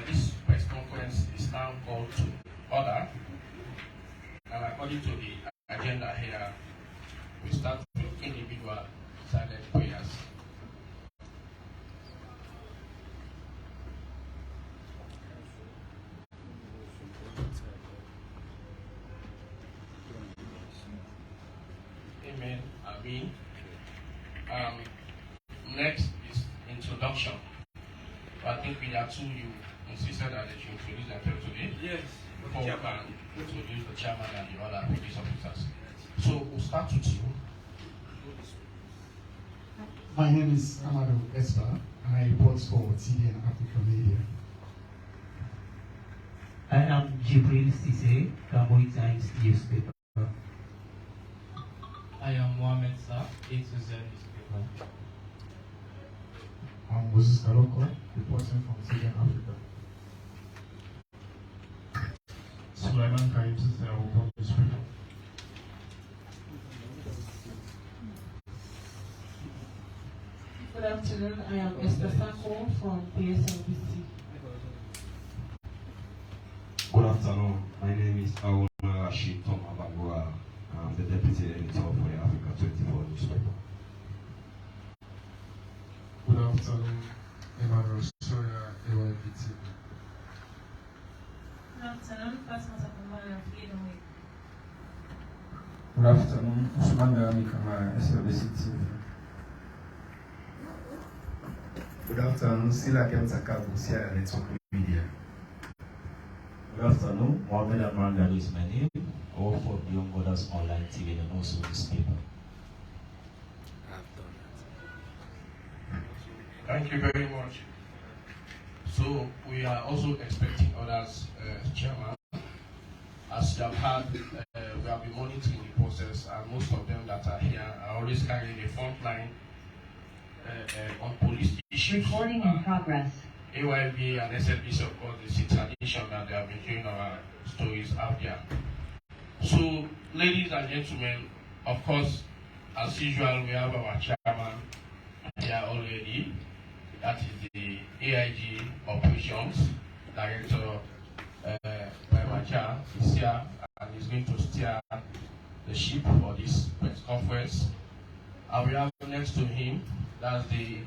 This press conference is now called to order, and according to the agenda here, we start with individual silent prayers. Amen. Amen. Next is introduction. I think we are two. You insisted that they should introduce themselves today. Yes. Before we can introduce the chairman and the other police officers. So we'll start with you. My name is Amado Espa, and I report for TDN Africa Media. I am Jibril Sise, Cambodian Times newspaper. I am Mohamed Sa, A to Z newspaper. I'm Moses Kaloko, reporting from TDN Africa. Sulaiman Karim Sise, I report newspaper. Good afternoon, I am Esther Sako from PSNBC. Good afternoon, my name is Awona Rashid Tom Abagua. I'm the deputy editor for the Africa 24 newspaper. Good afternoon, Emmanuel Soya, AYPT. Good afternoon, Fatima Sakumara, Freedom Week. Good afternoon, Usman Garami Kamara, SLBC TV. Good afternoon, Sila Kemsaka, Busia Network Media. Good afternoon, Mohamed Amrangani is my name. I work for Young Mothers Online TV and also newspaper. Thank you very much. So we are also expecting others, Chairman. As you have heard, we have been monitoring the process, and most of them that are here are always carrying the front line on police issues. Recording in progress. AYB and SLBC, of course, it's a tradition that they have been hearing our stories out there. So, ladies and gentlemen, of course, as usual, we have our chairman here already. That is the AIG Operations Director, Provincial, is here and is going to steer the ship for this press conference. And we have next to him, that's the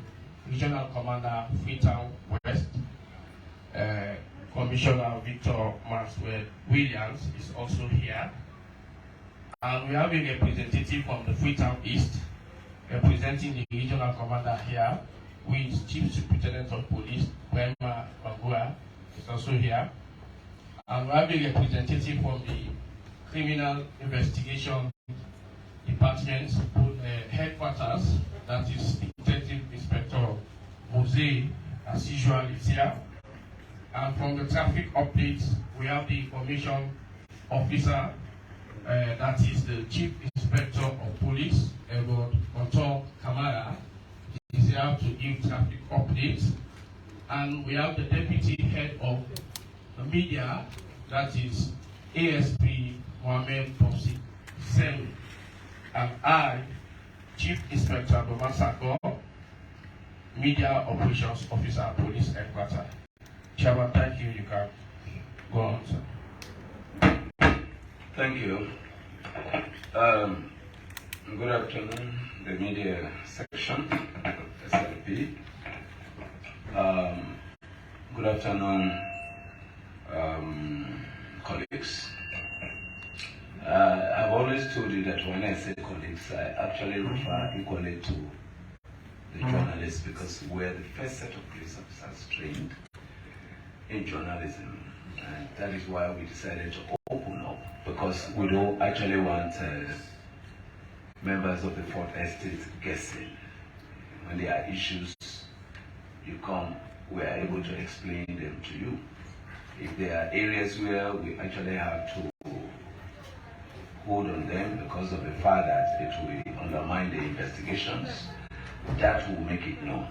Regional Commander, Freetown West, Commissioner Victor Maxwell Williams is also here. And we have a representative from the Freetown East, representing the Regional Commander here, who is Chief Superintendent of Police, Brema Bagua, is also here. And we have a representative from the Criminal Investigation Department, headquarters, that is Detective Inspector Mose, as usual, is here. And from the traffic updates, we have the information officer, that is the Chief Inspector of Police, Edward Contor Kamara, is here to give traffic updates. And we have the Deputy Head of the Media, that is ASP Mohamed Popsi Sen, and I, Chief Inspector Domasako, Media Operations Officer, Police Headquarters. Chairman, thank you. You can go on, sir. Thank you. Good afternoon, the media section, SLP. Good afternoon, colleagues. I've always told you that when I say colleagues, I actually refer equally to the journalists, because we're the first set of police officers trained in journalism. And that is why we decided to open up, because we don't actually want members of the Fourth Estate guessing. When there are issues, you come, we are able to explain them to you. If there are areas where we actually have to hold on them because of the fact that it will undermine the investigations, that will make it known.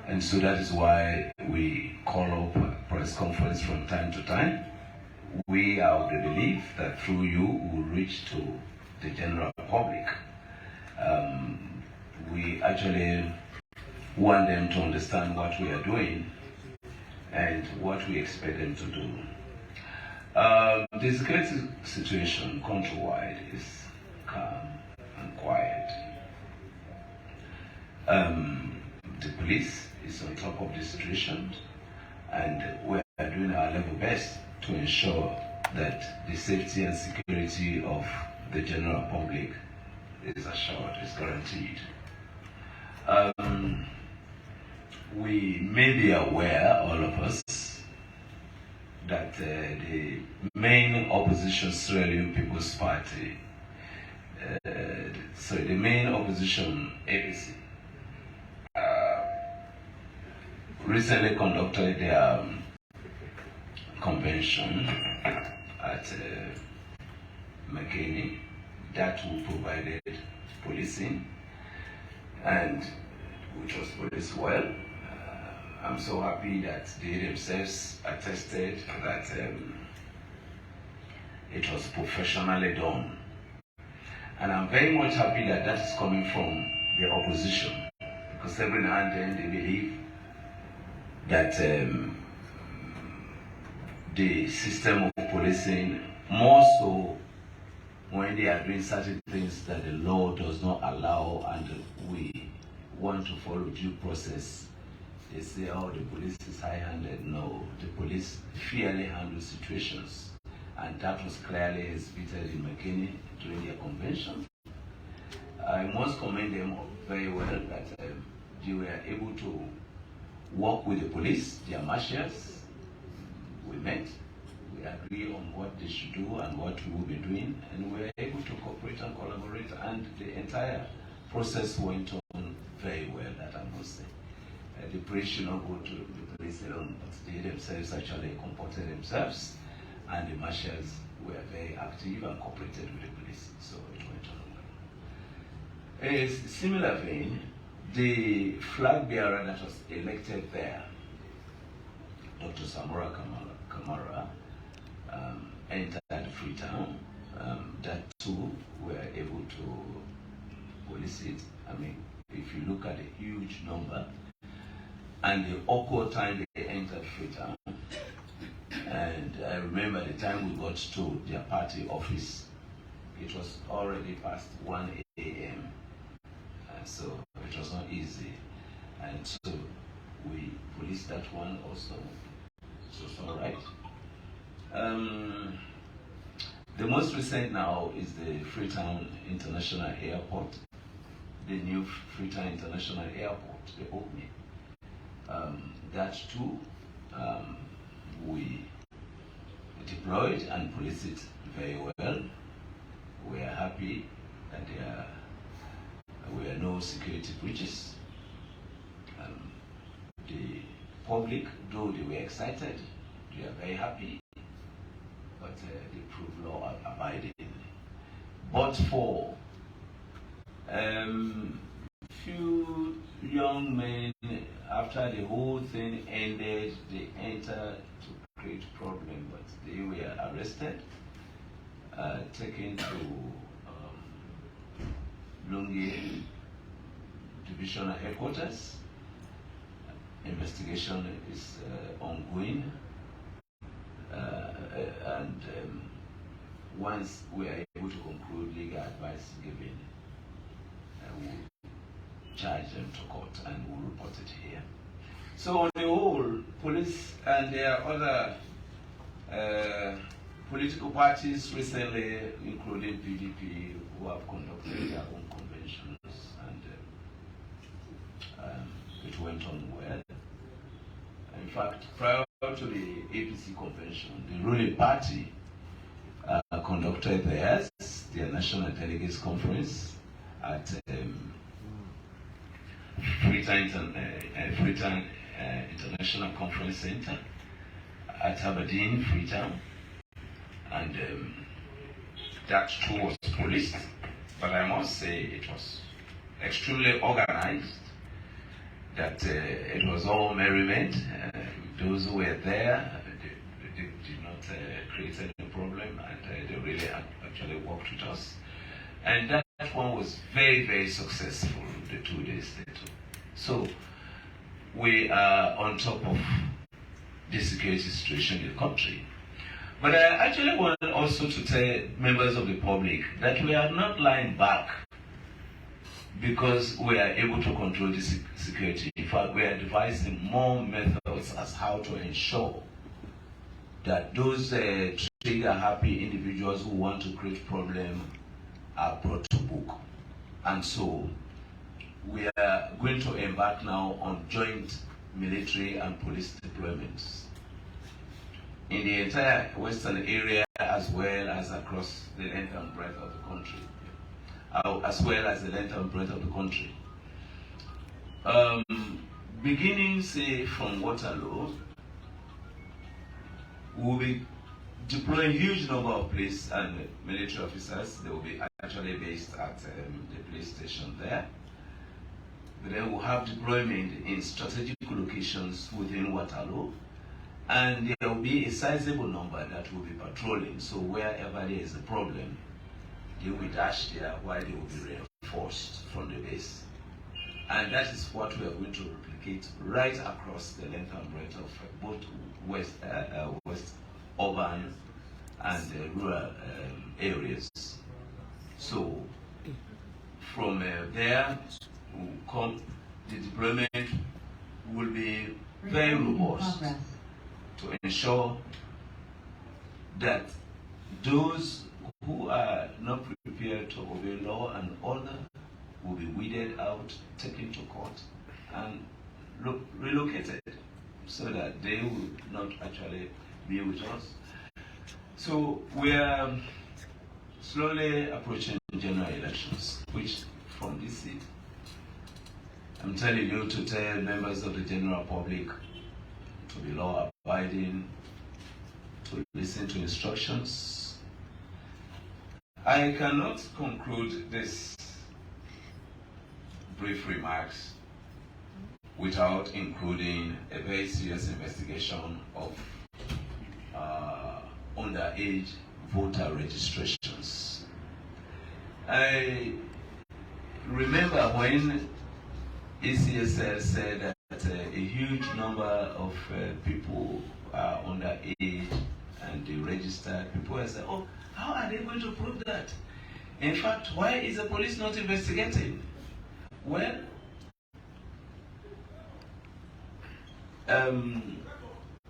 And so that is why we call up a press conference from time to time. We are of the belief that through you we will reach to the general public. We actually want them to understand what we are doing and what we expect them to do. The security situation countrywide is calm and quiet. The police is on top of the situation, and we are doing our level best to ensure that the safety and security of the general public is assured, is guaranteed. We may be aware, all of us, that the main opposition Sierra Leone People's Party, the main opposition APC, recently conducted their convention at McKinney that will provided policing, and which was policed well. I'm so happy that they themselves attested that it was professionally done. And I'm very much happy that that is coming from the opposition, because every now and then they believe that the system of policing, more so when they are doing certain things that the law does not allow and we want to follow due process, they say, oh, the police is high-handed. No, the police fairly handle situations. And that was clearly exhibited in McKinney during their convention. I must commend them very well that they were able to work with the police, their marshals. We met, we agreed on what they should do and what we will be doing, and we were able to cooperate and collaborate, and the entire process went on very well, that I must say. The police should not go to the police alone, but they themselves actually comported themselves, and the marshals were very active and cooperated with the police, so it went on well. In a similar vein, the flag bearer that was elected there, Dr. Samora Kamara, entered Freetown. That too were able to police it. I mean, if you look at the huge number and the awkward time they entered Freetown, and I remember the time we got to their party office, it was already past 1 a.m. So it was not easy, and so we policed that one also. So it's all right. The most recent now is the Freetown International Airport, the new Freetown International Airport, the opening. That too, we deployed and policed it very well. We are happy that there were no security breaches. The public, though they were excited, they are very happy, but they proved law abiding. But for few young men, after the whole thing ended, they entered to create problem, but they were arrested, taken to Lungi Divisional Headquarters. Investigation is ongoing, and once we are able to conclude legal advice given, we'll charge them to court and we'll report it here. So on the whole, police and there are other political parties recently, including PDP, who have conducted their own conventions, and it went on well. In fact, prior to the APC convention, the ruling party conducted theirs, their National Delegates Conference, at Freetown International Conference Center at Aberdeen, Freetown, and that too was policed, but I must say it was extremely organized, that it was all merriment. Those who were there, they did not create any problem, and they really actually worked with us. And that one was very, very successful, the 2 days they took. So we are on top of the security situation in the country. But I actually want also to tell members of the public that we are not lying back because we are able to control the security. In fact, we are devising more methods as how to ensure that those trigger-happy individuals who want to create problem are brought to book. And so we are going to embark now on joint military and police deployments in the entire western area as well as across the length and breadth of the country. Beginning, say, from Waterloo, we will be deploying huge number of police and military officers. They will be actually based at the police station there. But then we'll have deployment in strategic locations within Waterloo. And there will be a sizable number that will be patrolling. So wherever there is a problem, they will dash there while they will be reinforced from the base. And that is what we are going to replicate right across the length and breadth of both west urban and rural areas. So from there, the deployment will be very robust to ensure that those who are not prepared to obey law and order will be weeded out, taken to court, and relocated so that they will not actually be with us. So we are slowly approaching general elections, which from this seat, I'm telling you to tell members of the general public to be law-abiding, to listen to instructions. I cannot conclude this brief remarks without including a very serious investigation of underage voter registrations. I remember when ECSL said that a huge number of people are underage and they registered. People are saying, oh, how are they going to prove that? In fact, why is the police not investigating? Well,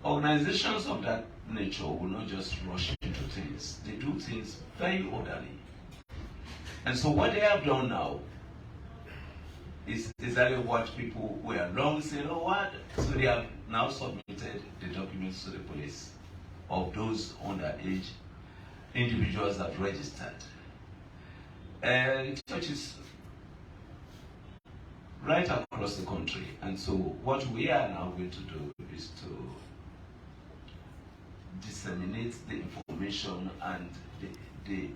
organizations of that nature will not just rush into things. They do things very orderly. And so what they have done now is exactly what people were long saying, oh what? So they have now submitted the documents to the police of those underage individuals that registered. It touches right across the country. And so what we are now going to do is to disseminate the information and the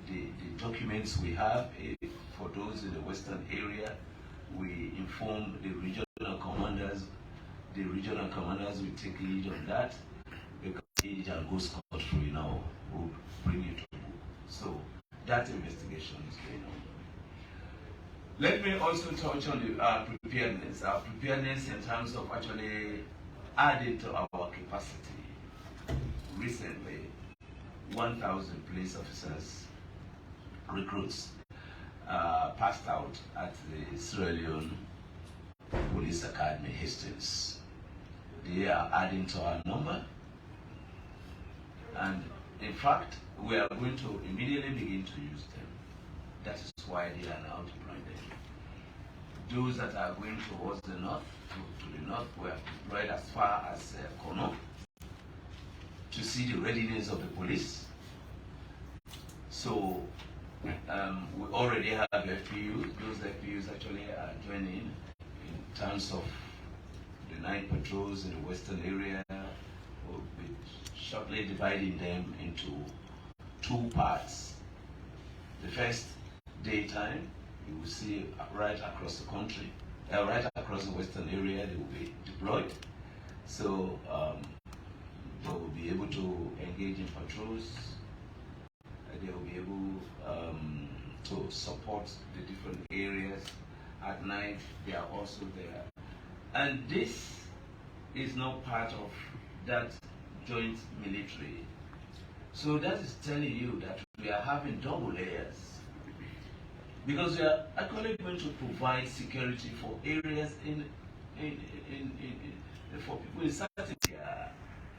documents we have. For those in the western area, we inform the regional commanders. The regional commanders will take lead on that because it goes scot-free now. We'll bring it to book. So that investigation is going on. Let me also touch on the preparedness. Our preparedness in terms of actually adding to our capacity. Recently, 1,000 police officers, recruits, passed out at the Sierra Leone Police Academy, Hastings. They are adding to our number. And in fact, we are going to immediately begin to use them. That is why they are now deploying them. Those that are going towards the north, to the north, we have deployed as far as Kono to see the readiness of the police. So we already have FPUs. Those FPUs actually are joining in terms of the 9 patrols in the western area. We'll be shortly dividing them into 2 parts. The first daytime, you will see right across the country, right across the western area, they will be deployed. So they will be able to engage in patrols. They will be able to support the different areas. At night, they are also there. And this is not part of that joint military. So that is telling you that we are having double layers. Because we are actually going to provide security for areas for people in certain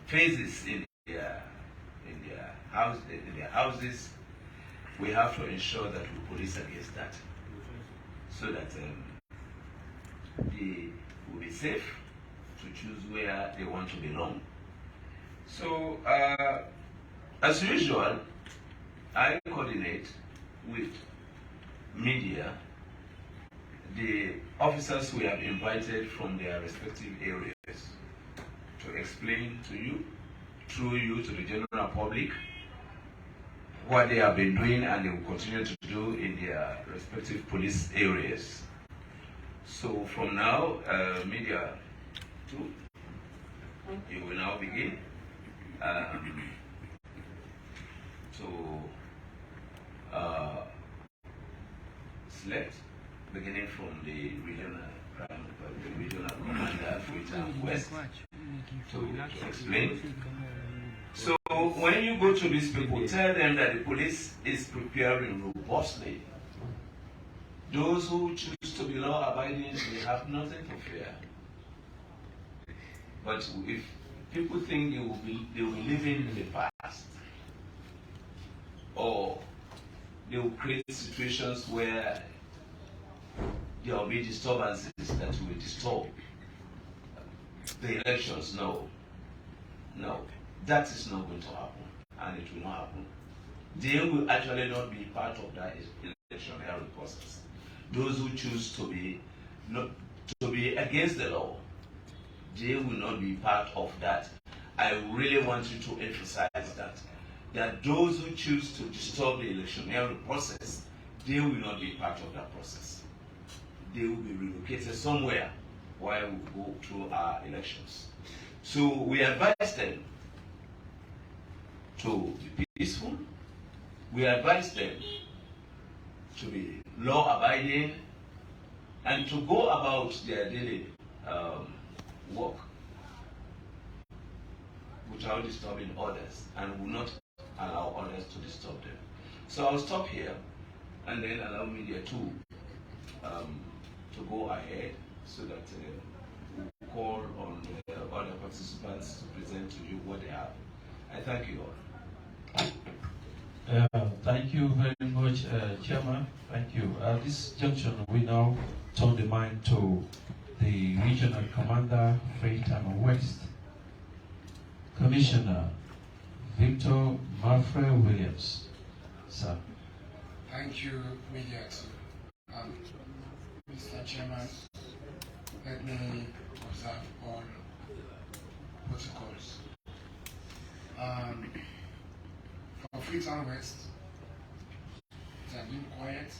phases in their houses. We have to ensure that we police against that, so that they will be safe to choose where they want to belong. So, as usual, I coordinate with media, the officers we have invited from their respective areas to explain to you, through you to the general public, what they have been doing and they will continue to do in their respective police areas. So from now, media 2, you will now begin to select, beginning from the regional commander, Freetown West, to explain. So when you go to these people, tell them that the police is preparing robustly. Those who choose to be law-abiding, they have nothing to fear. But if people think they will live in the past, or they will create situations where there will be disturbances that will disturb the elections, no. That is not going to happen, and it will not happen. They will actually not be part of that electionary process. Those who choose to be against the law, they will not be part of that. I really want you to emphasize that those who choose to disturb the electionary process, they will not be part of that process. They will be relocated somewhere while we go through our elections. So we advise them to be peaceful. We advise them to be law-abiding and to go about their daily work without disturbing others, and will not allow others to disturb them. So I'll stop here and then allow media to go ahead, so that we'll call on other participants to present to you what they have. I thank you all. Thank you very much, Chairman. Thank you. At this junction, we now turn the mic to the Regional Commander, Freetown West, Commissioner Victor Malfred Williams. Sir. Thank you, Media 2. Mr. Chairman, let me observe all protocols. For Freetown West, it has been quiet,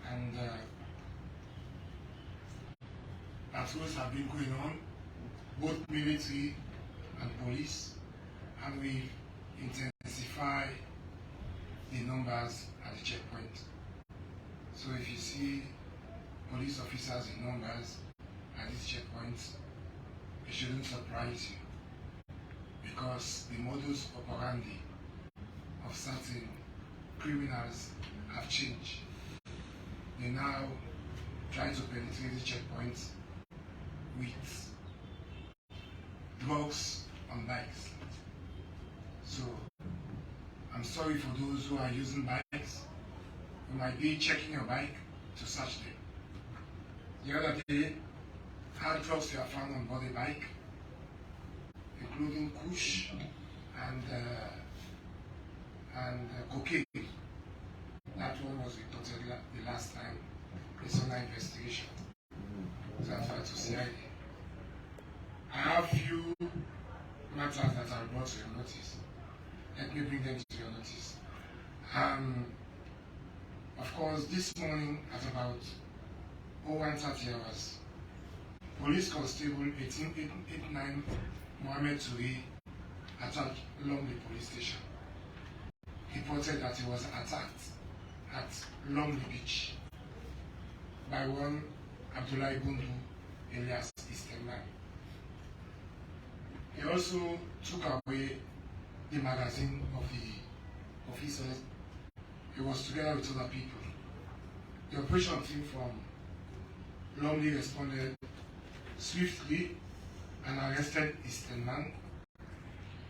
and patrols have been going on, both military and police, and we intensify the numbers at the checkpoint. So if you see police officers in numbers at these checkpoints, it shouldn't surprise you, because the modus operandi of certain criminals have changed. They now try to penetrate the checkpoints with drugs on bikes. So I'm sorry for those who are using bikes. You might be checking your bike to search them. The other day, hard drugs were found on board a bike, including kush and cocaine. That one was reported the last time. It's under investigation. Transferred to CID. I have few matters that are brought to your notice. Let me bring them to your notice. Of course, this morning at about 01:30 hours, Police Constable 1889 Mohammed Turi attacked Longley Police Station. He reported that he was attacked at Longley Beach by one Abdullah Bundu alias Eastern Man. He also took away the magazine of the officers. He was together with other people. The operation team from Lonely responded swiftly and arrested his 10-man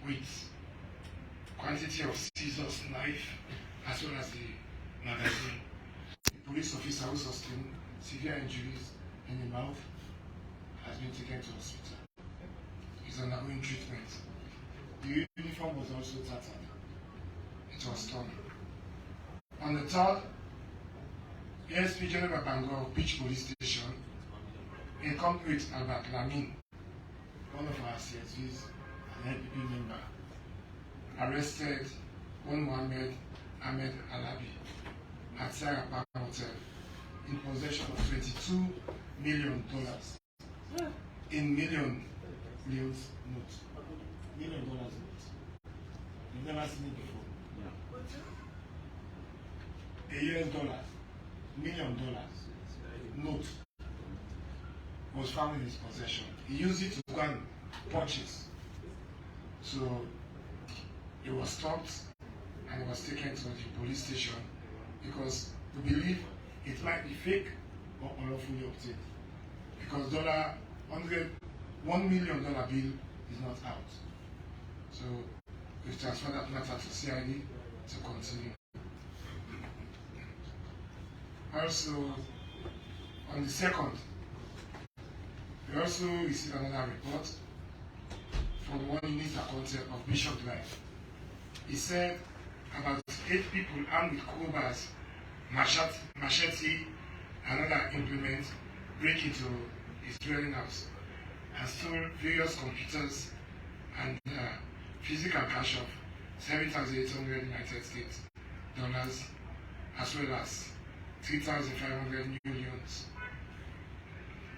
with quantity of scissors, knife, as well as the magazine. The police officer who sustained severe injuries in the mouth has been taken to hospital. He's undergoing treatment. The uniform was also tattered. It was torn. On the 3rd, ASP General Bangor Beach Police Station, in company with Albert Lamin, one of our CSVs, an LPP member, arrested one Mohammed Ahmed Alabi at Sarah Park Hotel in possession of $22 million in millions notes. $1 million notes. You've never seen it before. A US dollar, $1 million note was found in his possession. He used it to go and purchase. So he was stopped and he was taken to the police station because we believe it might be fake or unlawfully obtained. Because $1 million bill is not out. So we've transferred that matter to CID to continue. Also, on the 2nd, we also received another report from one unit accountant of Bishop Drive. He said about 8 people armed with crowbars, machete, and other implements break into his dwelling house and stole various computers and physical cash of 7,800 United States dollars, as well as 3,500 new unions.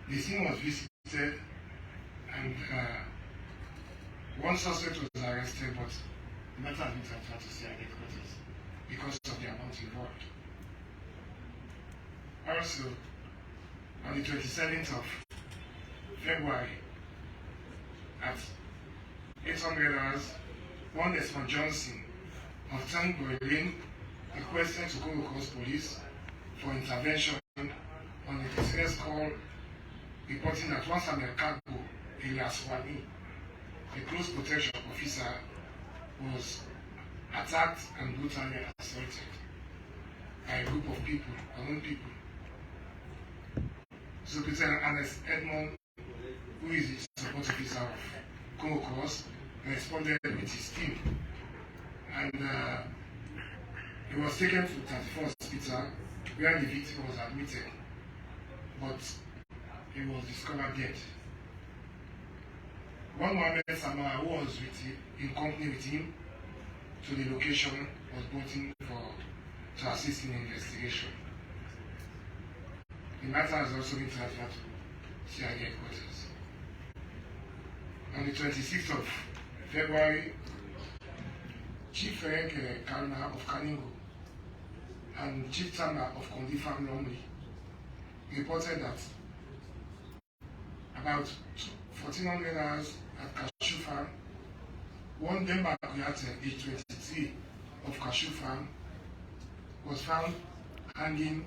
The scene was visited and one suspect was arrested, but the matter has been transferred to CID headquarters because of the amount involved. Also, on the 27th of February, at 800 hours, one Desmond Johnson of Tombo Poro requested to go across police for intervention on a distress call reporting that one Samuel Kago, alias Wani, a close protection officer, was attacked and brutally assaulted by a group of people, unknown people. So Lieutenant Ernest Edmond, who is the support officer of Congo Cross, responded with his team. And he was taken to 34th Hospital where the victim was admitted, but he was discovered dead. One Mohammed Samara, who was in company with him to the location, was brought in to assist in the investigation. The matter has also been transferred to CID headquarters. On the 26th of February, Chief Frank Kalna of Kaningo and Chief Tama of Kondi Farm Lonely reported that about 1400 hours at Cashew Farm, one Demba Kuyate, age 23, of Cashew Farm, was found hanging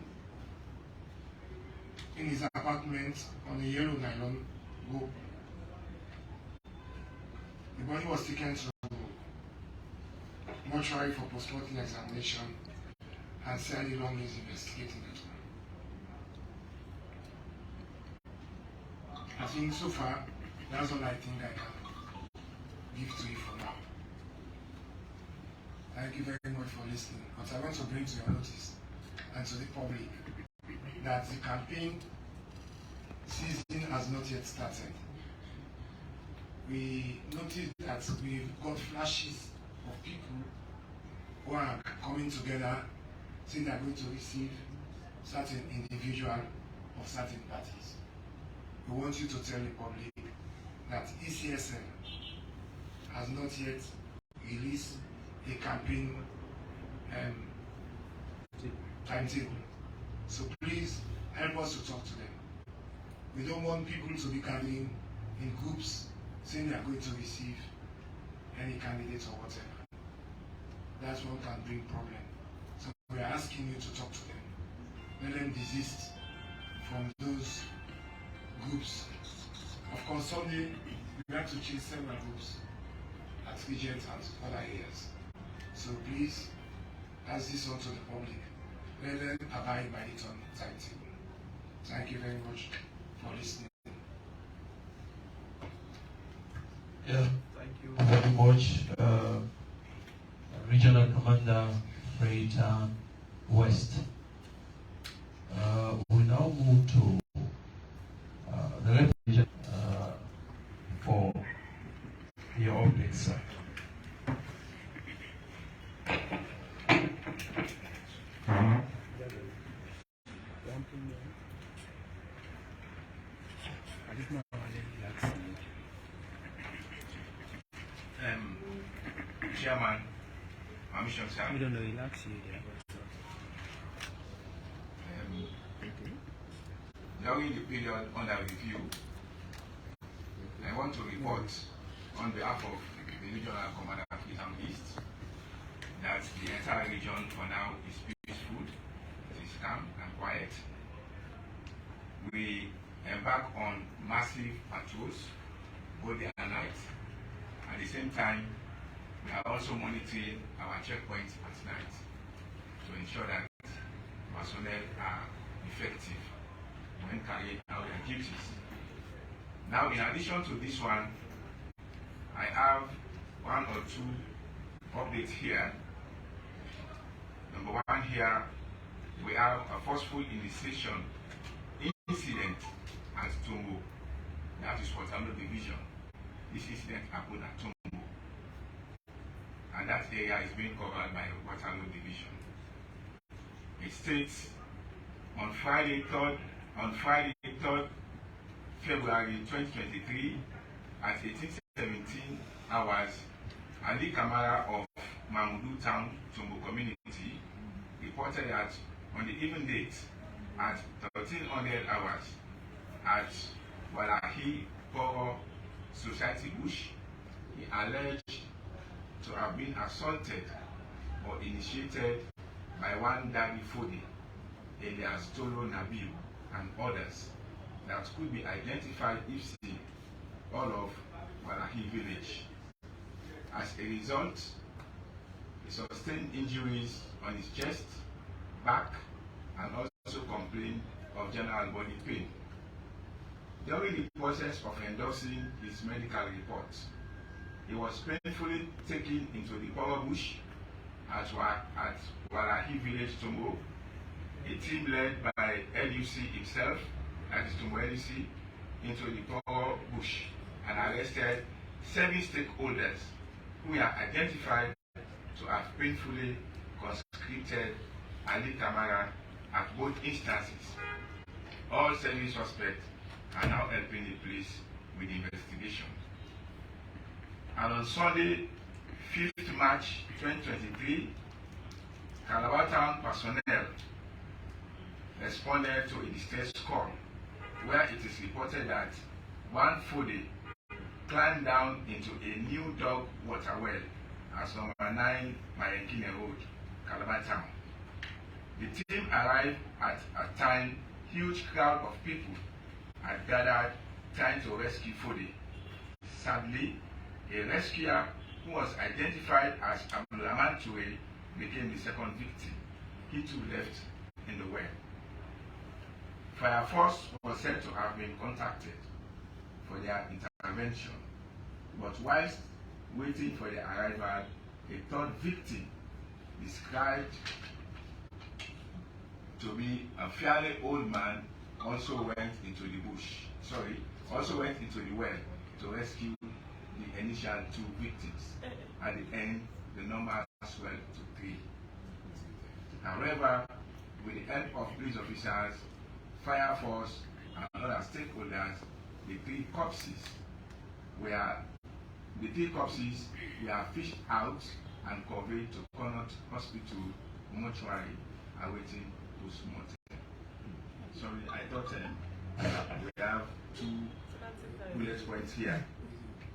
in his apartment on a yellow nylon rope. The body was taken to mortuary for post-mortem examination, and CID Long is investigating it. I think so far, that's all I think I can give to you for now. Thank you very much for listening. But I want to bring to your notice and to the public that the campaign season has not yet started. We noticed that we've got flashes of people who are coming together saying they're going to receive certain individual of certain parties. We want you to tell the public that ECSL has not yet released a campaign timetable. So please help us to talk to them. We don't want people to be gathering in groups saying they are going to receive any candidates or whatever. That's what can bring problem. So we are asking you to talk to them. Let them desist from those groups. Of course, Sunday we have to change several groups at Regent and other areas. So please, pass this on to the public. Let them abide by the timetable. Thank you very much for listening. Yeah, thank you very much, Regional Commander Freetown West. We now move to the left region for your updates, sir. Chairman, permission, sir. We don't know, relax you there. During the period under review, I want to report on behalf of the Regional Commander of Freetown East that the entire region for now is peaceful, it is calm and quiet. We embark on massive patrols, both day and night. At the same time, we are also monitoring our checkpoints at night to ensure that personnel are effective when carrying out their duties. Now, in addition to this one, I have one or two updates here. Number one here, we have a forceful initiation incident at Tombo. That is Waterloo Division. This incident happened at Tombo, and that area is being covered by Waterloo Division. It states on Friday 3rd February 2023 at 18:17 hours, Ali Kamara of Mamudu Town, Tombo community, reported that on the even date at 1300 hours at Walahi Poro Society Bush, he alleged to have been assaulted or initiated by one Dabi Fodi, alias Tolo Nabil, and others that could be identified if seen all of Walahi village. As a result, he sustained injuries on his chest, back, and also complained of general body pain. During the process of endorsing his medical report, he was painfully taken into the Poro bush at Walahi village, Tombo. A team led by LUC himself, that is Tombo LUC, into the Poro bush and arrested 7 stakeholders who are identified to have painfully conscripted Ali Kamara at both instances. All 7 suspects are now helping the police with the investigation. And on Sunday, 5th March 2023, Calabar Town personnel responded to a distress call where it is reported that one Fode climbed down into a new dog water well at number 9 Mayenkine Road, Calabar Town. The team arrived at a time huge crowd of people had gathered trying to rescue Fode. Sadly, a rescuer who was identified as Abdulrahman Toure became the second victim. He too left in the well. Fire force was said to have been contacted for their intervention, but whilst waiting for their arrival, a third victim, described to be a fairly old man, also went into the well to rescue the initial 2 victims. At the end, the number swelled to 3. However, with the help of police officers, fire force, and other stakeholders, the 3 corpses were fished out and conveyed to Connaught Hospital mortuary awaiting postmortem. Sorry, I thought we have 2 bullet points here.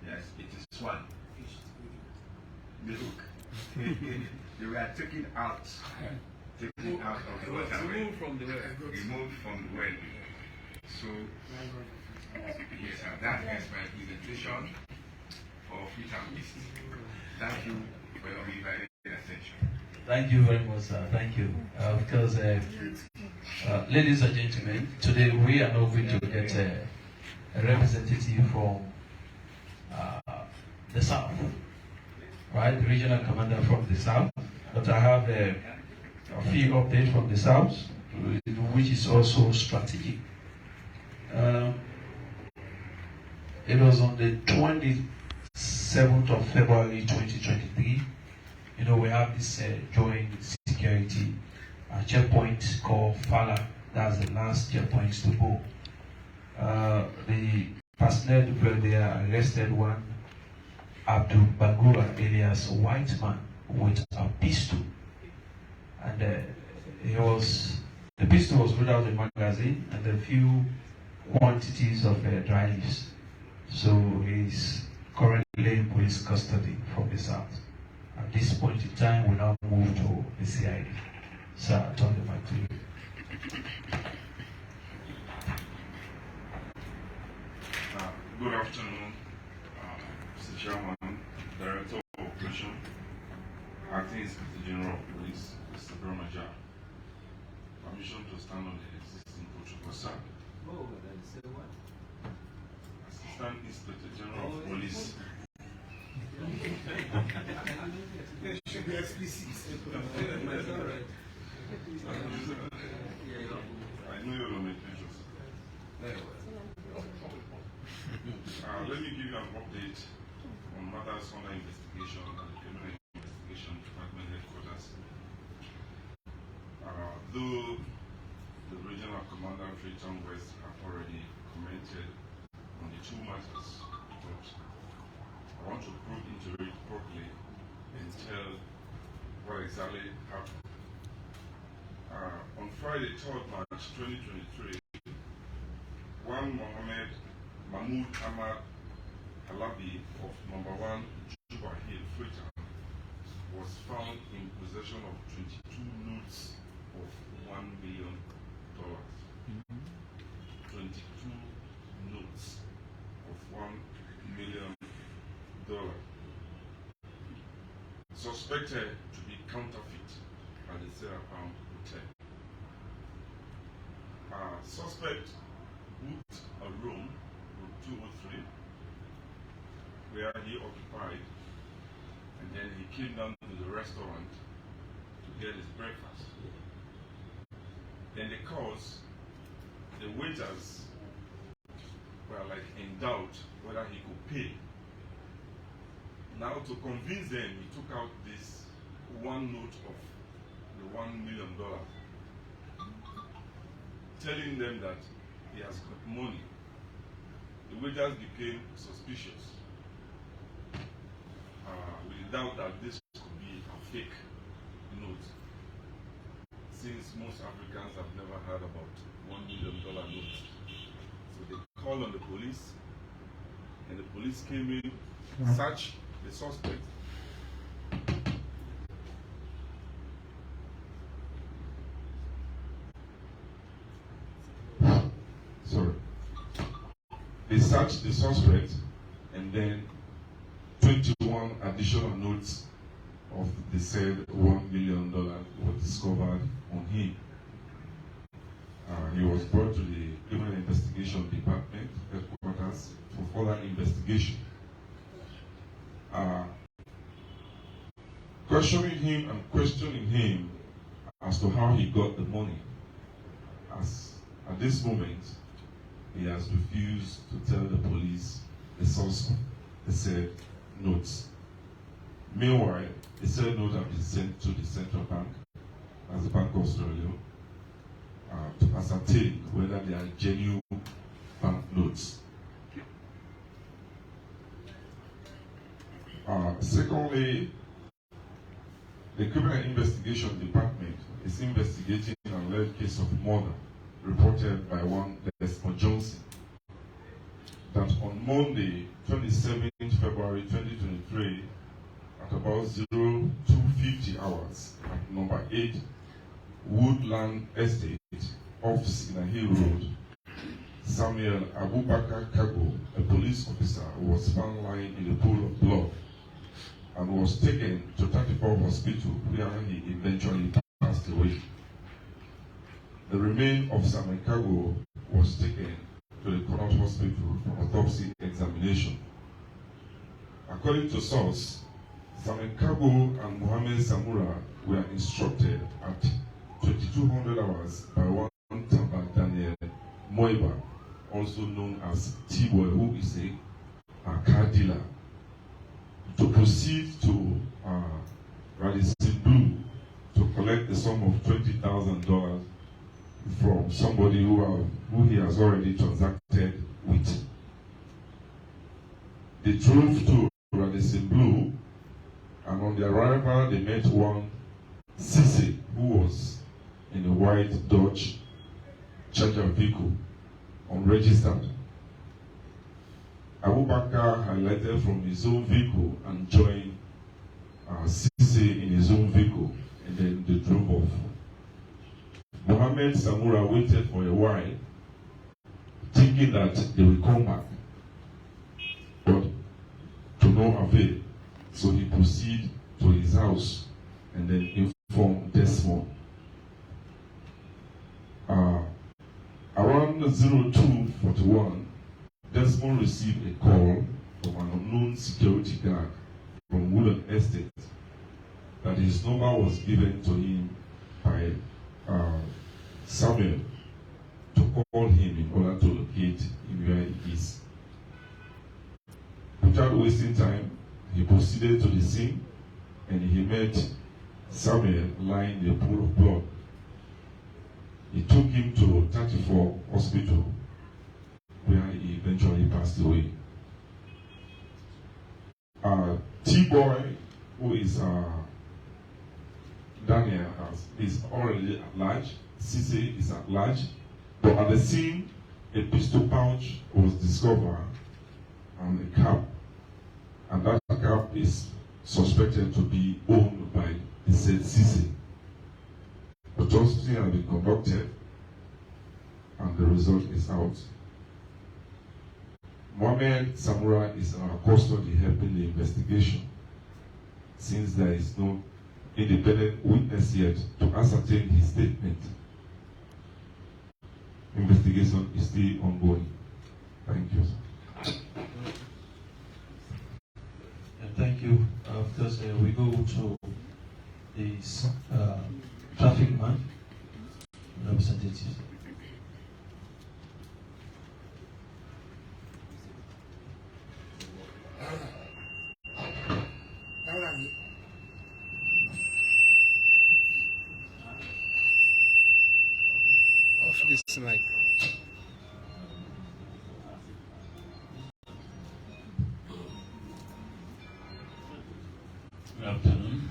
Yes, it is one. The hook. They were taken out of the water. Removed from the well. Removed from the well. So, yes, sir, that is my presentation for Freetown East. Thank you for your very attention. Thank you very much, sir. Thank you. Because, ladies and gentlemen, today we are not going to get a representative from the South, right? The regional commander from the South. But I have a few updates from the South, which is also strategic. It was on the 27th of February 2023. You know, we have this joint security checkpoint called Fala. That's the last checkpoint to go. The personnel deployed there arrested one Abdul Bagura alias White Man with a pistol. And the pistol was without a magazine and a few quantities of dry leaves. So he's currently in police custody from the South. At this point in time, we now move to the CID. Sir, I turn the mic to you. Good afternoon, Mr. Chairman, Director of Operation, Acting Inspector General of Police, Mr. Brahmaja. Permission to stand on the existing protocol, sir. Oh, then say what? Assistant Inspector General of Police. It should be explicit. I know your limitations. Let me give you an update on matters under investigation at the Criminal Investigation Department headquarters. Though the Regional Commander of Freetown West have already commented on the two matters, but I want to probe into it properly and tell what exactly happened. On Friday, 3rd March 2023, one Mohammed Mahmoud Ahmad Halabi of number 1 Juba Hill, Freetown, was found in possession of 22 notes of $1 million. 22 notes of $1 million. Suspected to be counterfeit at the Sarah Palm Hotel. Suspect booked a room 203 where he occupied, and then he came down to the restaurant to get his breakfast. Then the cause, the waiters were like in doubt whether he could pay. Now to convince them, he took out this one note of the $1 million, telling them that he has got money. The waiters became suspicious with the doubt that this could be a fake note, since most Africans have never heard about $1 million notes. So they called on the police, and the police came in, searched the suspect. They searched the suspect, and then 21 additional notes of the said $1 million were discovered on him. He was brought to the Criminal Investigation Department headquarters for further investigation. Questioning him as to how he got the money. As at this moment, he has refused to tell the police the source of the said notes. Meanwhile, the said notes have been sent to the central bank, as the Bank of Sierra Leone, to ascertain whether they are genuine bank notes. Secondly, the Criminal Investigation Department is investigating an alleged case of murder reported by one Desmond Johnson. that on Monday, 27th February 2023, at about 0250 hours at number 8 Woodland Estate off Signal Hill Road, Samuel Abubakar Kago, a police officer, was found lying in a pool of blood and was taken to 34 Hospital, where he eventually passed away. The remains of Samuel Kago was taken to the Connaught Hospital for autopsy examination. According to source, Samuel Kago and Mohammed Samura were instructed at 2200 hours by one Tamba Daniel Moiba, also known as T-Boy, who is a car dealer, to proceed to Radisson Blue to collect the sum of $20,000 from somebody who he has already transacted with. They drove to Radisson Blue, and on their arrival they met one Sisi, who was in a white Dodge Charger vehicle, unregistered. Abubakar highlighted from his own vehicle and joined Sisi in his own vehicle, and then they drove off. Mohammed Samura waited for a while, thinking that they will come back, but to no avail. So he proceeded to his house and then informed Desmond. Around 0241, Desmond received a call from an unknown security guard from Woodland Estate that his number was given to him by Samuel to call him in order to locate him where he is. Without wasting time, he proceeded to the scene and he met Samuel lying in a pool of blood. He took him to 34 Hospital, where he eventually passed away. T-Boy, who is Daniel, is already at large. Sisi is at large. But at the scene, a pistol pouch was discovered and a cap. And that cap is suspected to be owned by the said Sisi. Autopsy has been conducted and the result is out. Mohammed Samura is in our custody helping the investigation, since there is no independent witness yet to ascertain his statement. Investigation is still ongoing. Thank you, sir. Thank you. Of course, we go to the traffic man representative. Off this mic. Good afternoon.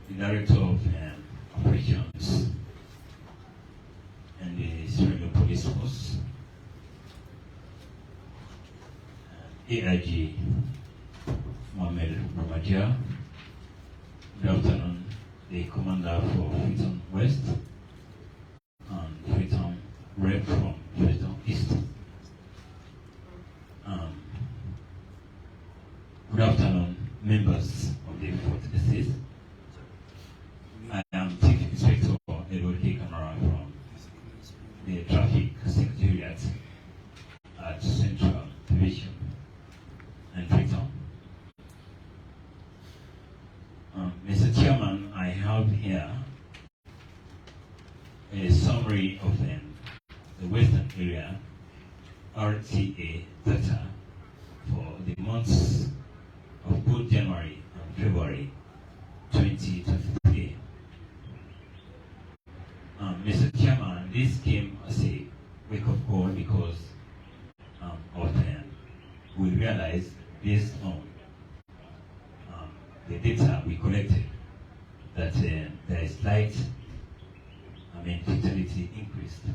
The Director of Operations and the Sierra Police Force, AIG Mohammed Ramadia. Good afternoon, the Commander for Freetown West and Freetown Rep from Freetown East. Good afternoon, members of the 4th Estate. I am Chief Inspector Edward K. Kamara from the Traffic Secretariat at Central Division and Freetown. Mr. Chairman, I have here a summary of the Western Area RTA data for the months of both January and February 2023. Mr. Chairman, this came as a wake-up call because we realized, based on the data we collected, that there is slight fatality increased.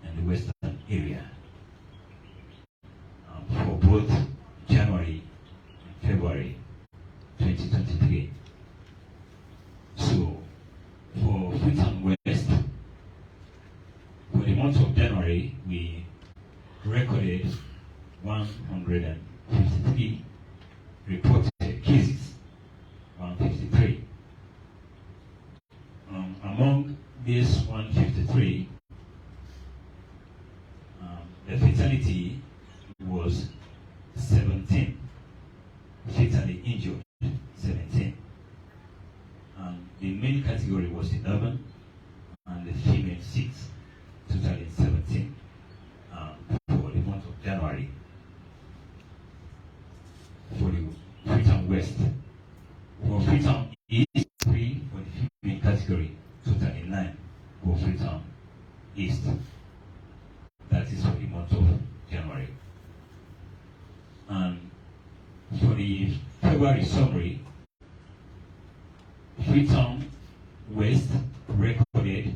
and the western area for both January and February 2023. So for Freetown West, for the month of January, we recorded 153 reported cases, 153. Among these 153, the fatality was 17, fatally injured 17. The male category was 11, and the female 6, totally 17 for the month of January. For the Freetown West. For Freetown East, 3 for the female category, totally 9 for Freetown East. That is for the month of January. And for the February summary, Freetown West recorded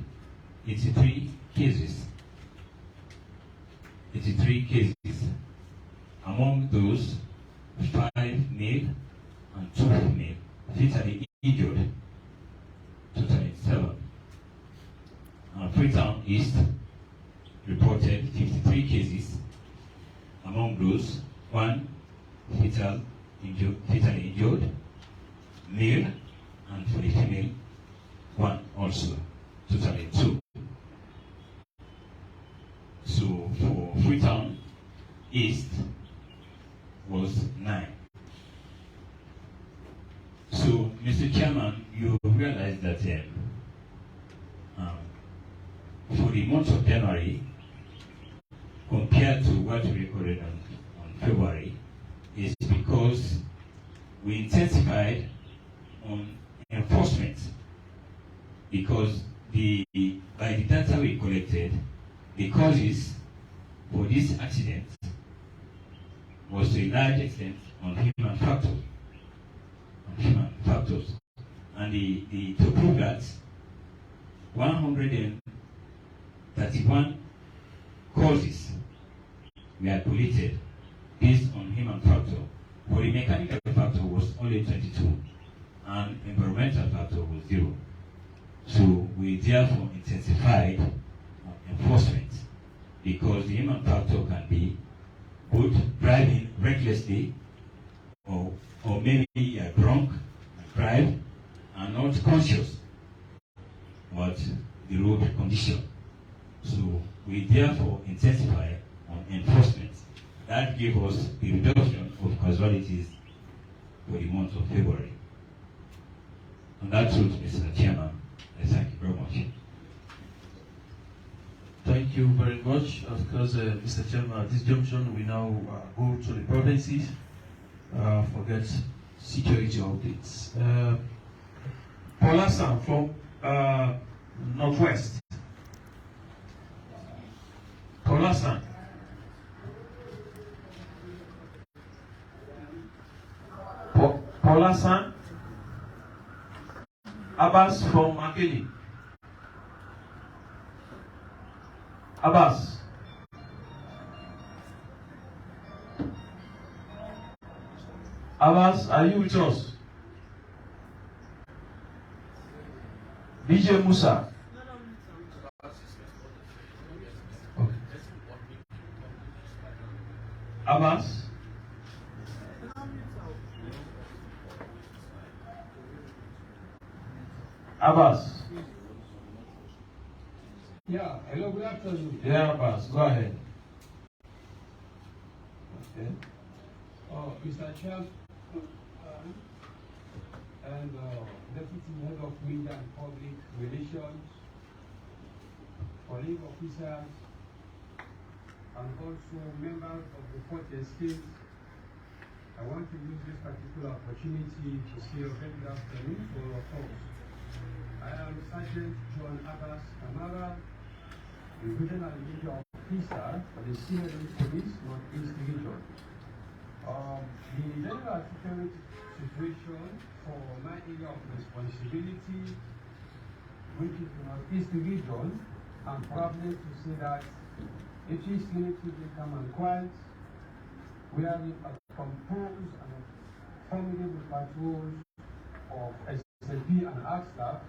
83 cases. 83 cases. Among those, 5 male and 2 female, fatally injured, totally 7. Freetown East reported 53 cases. Among those, 1 fatally injured, male, and for the female, 1 also, totally 2. So for Freetown East was 9. So, Mr. Chairman, you realize that for the month of January, compared to what we recorded on February, is because we intensified on enforcement, because by the data we collected, the causes for this accident was to a large extent on human factors. And to prove that, 131 causes were collected based on human factor. For the mechanical factor was only 22, and environmental factor was 0. So we therefore intensified enforcement, because the human factor can be both driving recklessly, or maybe you are drunk and drive and not conscious about the road condition. So we therefore intensify on enforcement. That gave us the reduction of casualties for the month of February. On that note, Mr. Chairman, I thank you very much. Thank you very much. Of course, Mr. Chairman, at this junction, we now go to the provinces for get security updates. Paula Sam from Northwest. Paula Sam. Paula Sam. Abbas from Akeli. Abbas. Abbas, are you with us? DJ Musa. Okay. Abbas. Abbas. Yeah, hello, good afternoon. Yeah, Abbas, go ahead. Okay. Mr. Chairman and Deputy Head of Media and Public Relations, colleague officers, and also members of the Port Estate, I want to use this particular opportunity to say a very good afternoon to all of us. I am Sergeant John Abbas Kamara, the Regional Media Officer for the Senior Police Northeast Region. The general security situation for my area of responsibility, which is the Northeast Region, I'm proud to say that It is relatively calm and quiet, wearing a composed and formidable patrols of SLP and ARC staff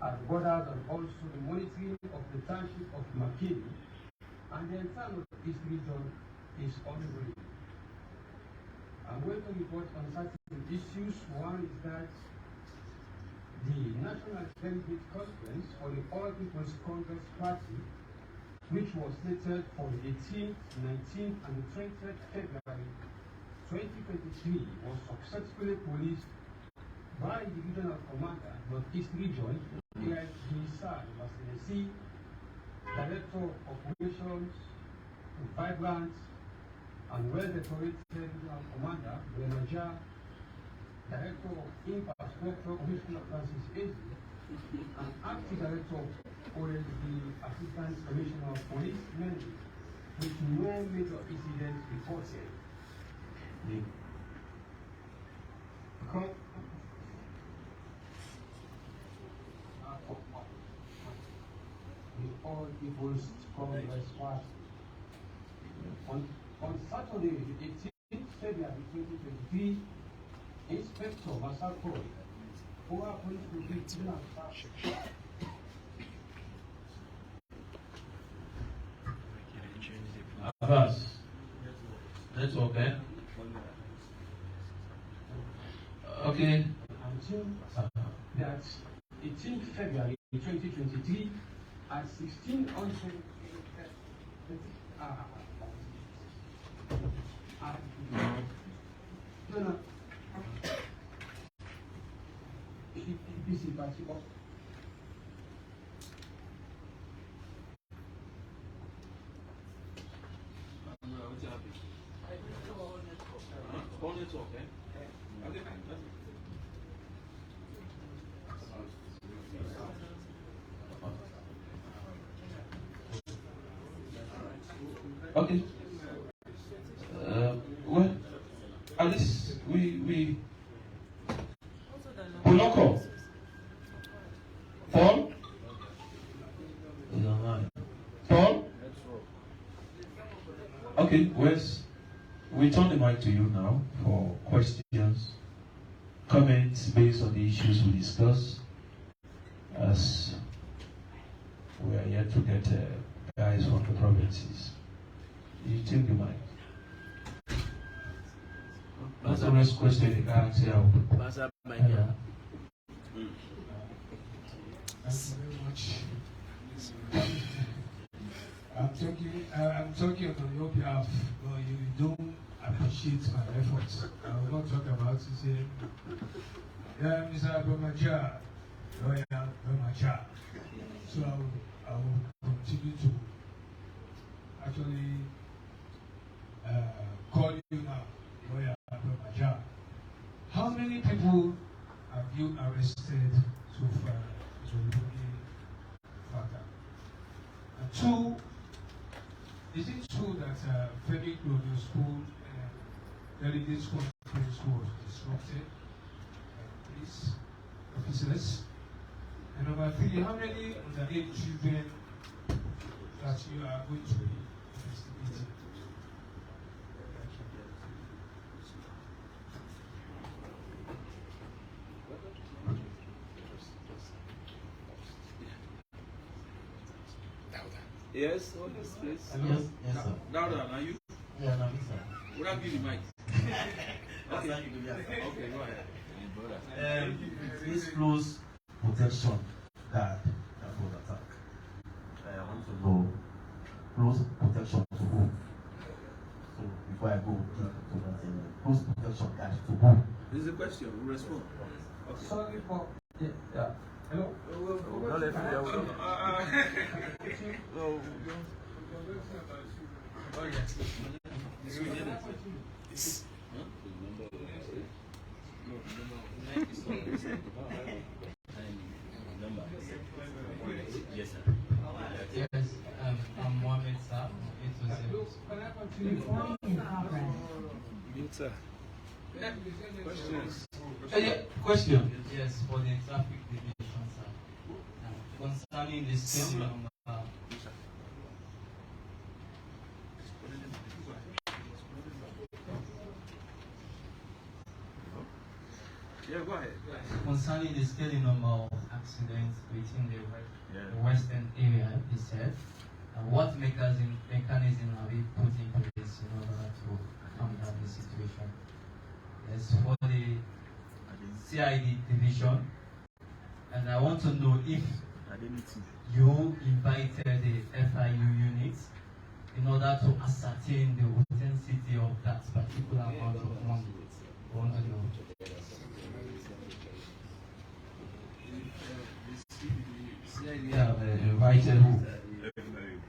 at borders and also the monitoring of the township of McKinney and the entire Northeast region is ongoing. I'm going to report on certain issues. One is that the National Delegate Conference for the All People's Congress Party, which was slated for the 18th, 19th, and the 20th February 2023, was successfully policed by the Regional Commander, Northeast Region, AIG Sir Masenesi, Director of Operations, Vibrant, and well-decorated Regional Commander, Leone, Director of Infrastructure, Commissioner Francis Ezi, and Acting Director of OSD, Assistant Commissioner of Police, Mendy, with no major incidents reported. The All People's Congress Party. On Saturday, the 18th February 2023, Inspector Masako, who happens to be Abbas, that's okay. Okay. Until that 18th February 2023 at 1600 Okay. Well, at least we Poloko. Paul? Paul? Okay, Wes, we turn the mic to you now for questions, comments based on the issues we discuss, as we are yet to get guys from the provinces. You take the mic. That's the next question you can answer. Thank you very much. I'm talking on your behalf, but you don't appreciate my efforts. I will not talk about it. Say, yeah, Mr. Abamaja, lawyer Abamaja. So I will continue to actually call you now, lawyer Abamaja. How many people have you arrested so far to Fata? And two, is it true that Frederick Global School delegates conference was disrupted by police officers? And number three, how many underage children that you are going to be investigating? Yes, on this place. Yes, yes, sir. Now, are you? Yeah, no, sir. Would I give you the mic? Okay. Okay, go ahead. This close protection guard that was attacked. I want to know close protection to whom? So before I go to that, close protection guard to whom? This is a question. We'll respond. Okay. Sorry for yeah. Hello? Don't let me Oh, yes. Yes, sir. Yes, I'm Mohammed Saab. Can I continue? Sir. Questions? Question. Yes, for the traffic division, sir. Concerning the same Yeah, go ahead. Concerning the steady number of accidents within the western area, he said, what mechanism have we put in place in order to calm down the situation? Yes, for the CID division, and I want to know if you invited the FIU units in order to ascertain the authenticity of that particular amount of money. I want to know. Yeah, invited who?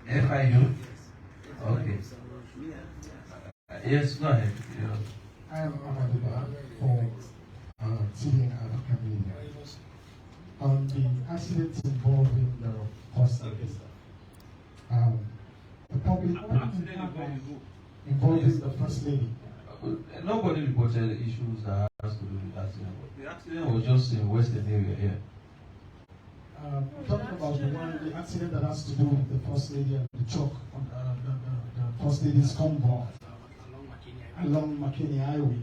FIU? Okay. Yes, go ahead. Yeah. I am Amadiba for TVN African Media. On the accident involving the first lady, the public involving the first lady. Nobody reported issues that has to do with the accident. The accident was just in western area here. Talking about the accident that has to do with the first lady and the truck on the first lady's convoy along McKinney Highway.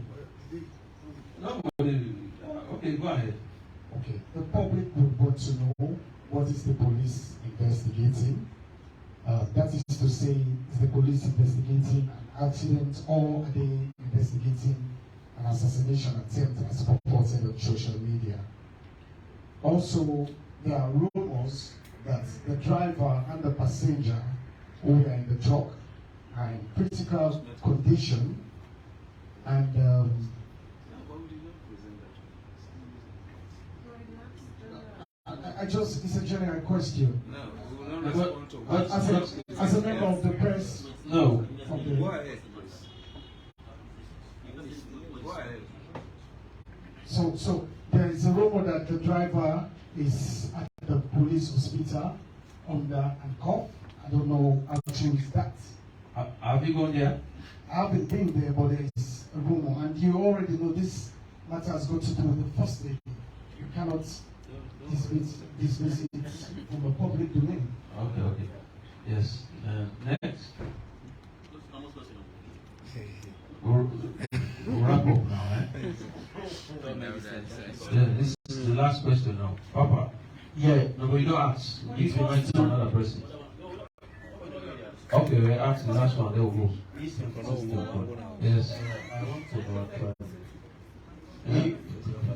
Nobody. Okay, go ahead. Okay, the public would want to know what is the police investigating. That is to say, is the police investigating an accident or are they investigating an assassination attempt as reported on social media? Also, there are rumors that the driver and the passenger who were in the truck are in critical condition, and it's a general question. No, we will not respond to what. As a member of the press, no. Okay. Go ahead. Go ahead. So there is a rumor that the driver is at the police hospital under handcuff. I don't know how true is that. Have you gone there? I haven't been there, but there is a rumor, and you already know this matter has got to do with the first lady. You cannot dismiss it from a public domain. Okay. Yes. Next. We'll wrap up now, eh? Yeah, this is the last question now. Papa. Yeah, no, but you don't ask. If you might to another person. Okay, we ask the last one, they will go. Yes. I want to know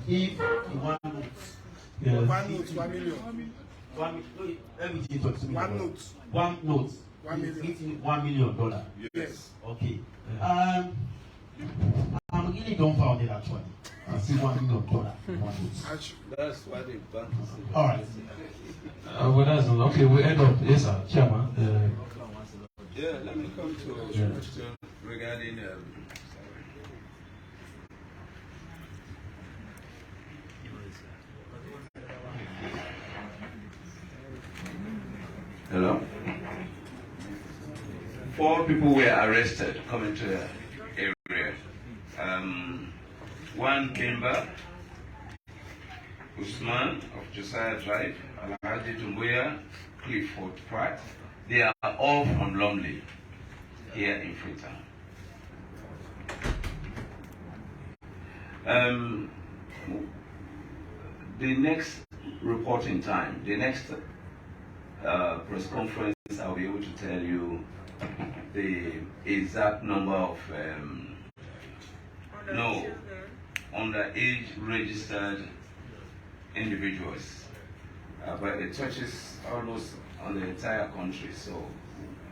if one note. Yes. 1 note, 1 million. Everything for 2 million. 1 note. 1 note. 1 million. $1 million. Yes. Okay. I'm really dumbfounded actually. I see $1 million in 1 note. That's why the bank is. All right. Well, that's okay. We end up. Yes, sir, Chairman. Yeah, let me come to a question regarding. Hello? 4 people were arrested coming to the area. One Kimber, Usman of Josiah Drive, Alhaji Tumbuya, Clifford Pratt. They are all from Lumley, here in Freetown. The next reporting time, the next press conference, I'll be able to tell you the exact number of underage registered individuals. But it touches almost on the entire country, so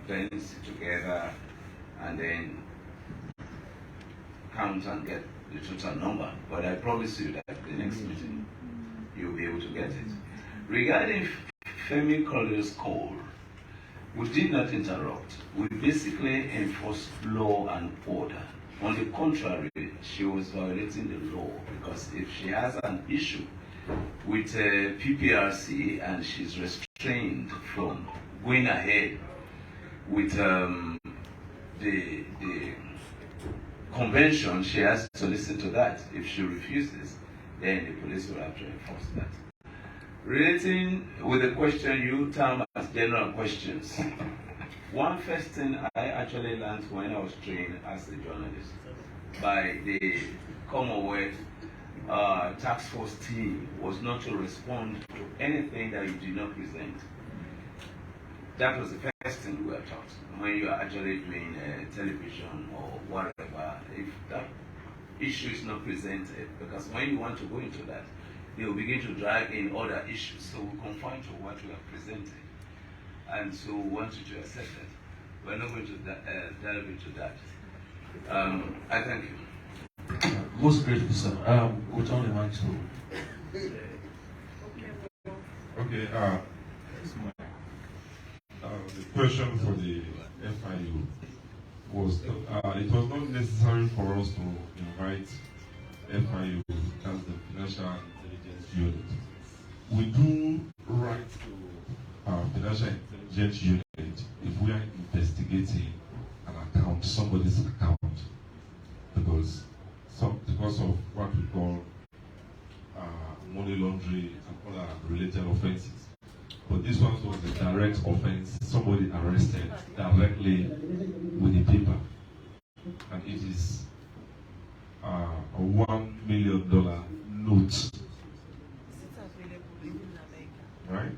blends together and then count and get the total number. But I promise you that the next meeting you'll be able to get it. Regarding Femi Collier's call, we did not interrupt. We basically enforced law and order. On the contrary, she was violating the law, because if she has an issue with PPRC and she's restrained from going ahead with the convention, she has to listen to that. If she refuses, then the police will have to enforce that. Relating with the question you term as general questions, one first thing I actually learned when I was trained as a journalist by the Commonwealth task force team was not to respond to anything that you did not present. That was the first thing we were taught. When you are actually doing television or whatever, if that issue is not presented, because when you want to go into that, they will begin to drag in other issues. So we confine to what we have presented. And so we want you to accept that. We're not going to delve into that. I thank you. Most grateful, sir. We'll turn the mic to. Okay, the question for the FIU was, it was not necessary for us to invite FIU as the Financial Intelligence Unit. We do write to our Financial Intelligence Unit if we are investigating an account, somebody's account, because of what we call money laundering and other related offenses. But this one was a direct offense, somebody arrested directly with the paper. And it is a $1 million note. Right?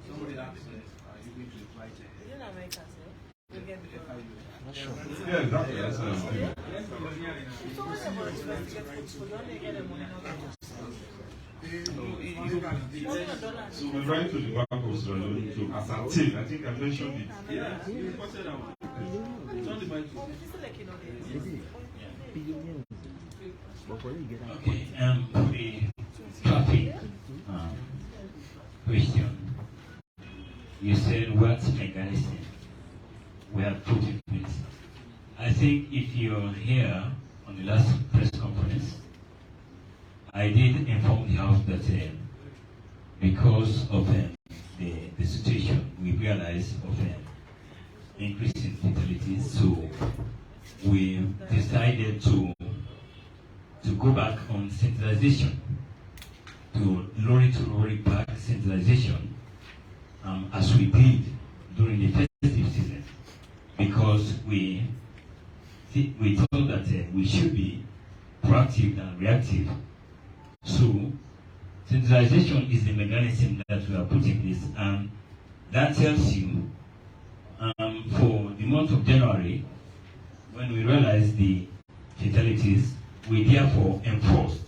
Somebody asked, are you going to invite Is it in America, sir? You get Not sure. Yeah, exactly. That's what I'm saying. It's always about investigating people. You only get the money, not the So we write to the Bank of Sierra Leone to ascertain. I think I mentioned it. Yeah, you posted that one. It's on the mic. Okay, for the traffic question, you said what mechanism we have put in place. I think if you're here on the last press conference, I did inform the House that because of the situation, we realized of increase in fatalities, so we decided to go back on centralization, to lorry park centralization, as we did during the festive season, because we thought that we should be proactive than reactive. So centralization is the mechanism that we are putting in place, and that tells you for the month of January, when we realized the fatalities, we therefore enforced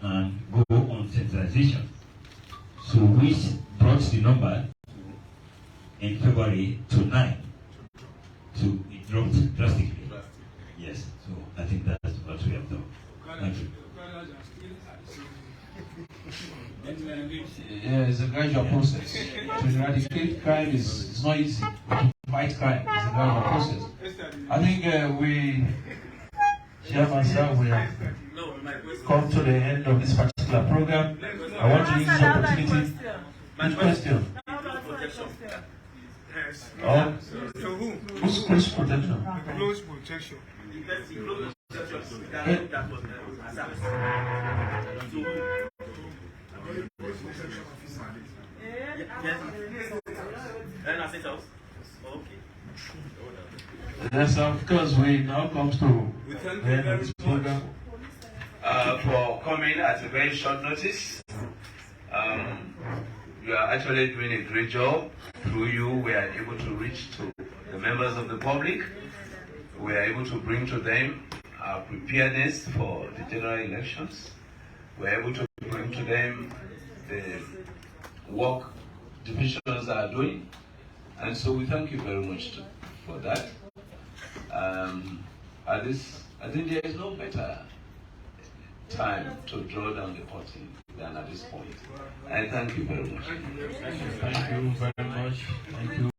and go on centralization. So which brought the number in February to 9. So it dropped drastically. Yes, so I think that's what we have done. Thank you. Yeah, it's a gradual process. To eradicate crime is not easy. To fight crime is a gradual process. I think Chairman, sir, we have come to the end of this particular program. I want to use this opportunity. Which question? Oh, To whom? who's close protection? Close protection. Yes, of course, we now come to the end of this program. For coming at a very short notice. You are actually doing a great job. Through you, we are able to reach to the members of the public. We are able to bring to them our preparedness for the general elections. We are able to bring to them the work divisions are doing. And so we thank you very much for that. I think there is no better time to draw down the curtain than at this point. I thank you very much. Thank you very much. Thank you.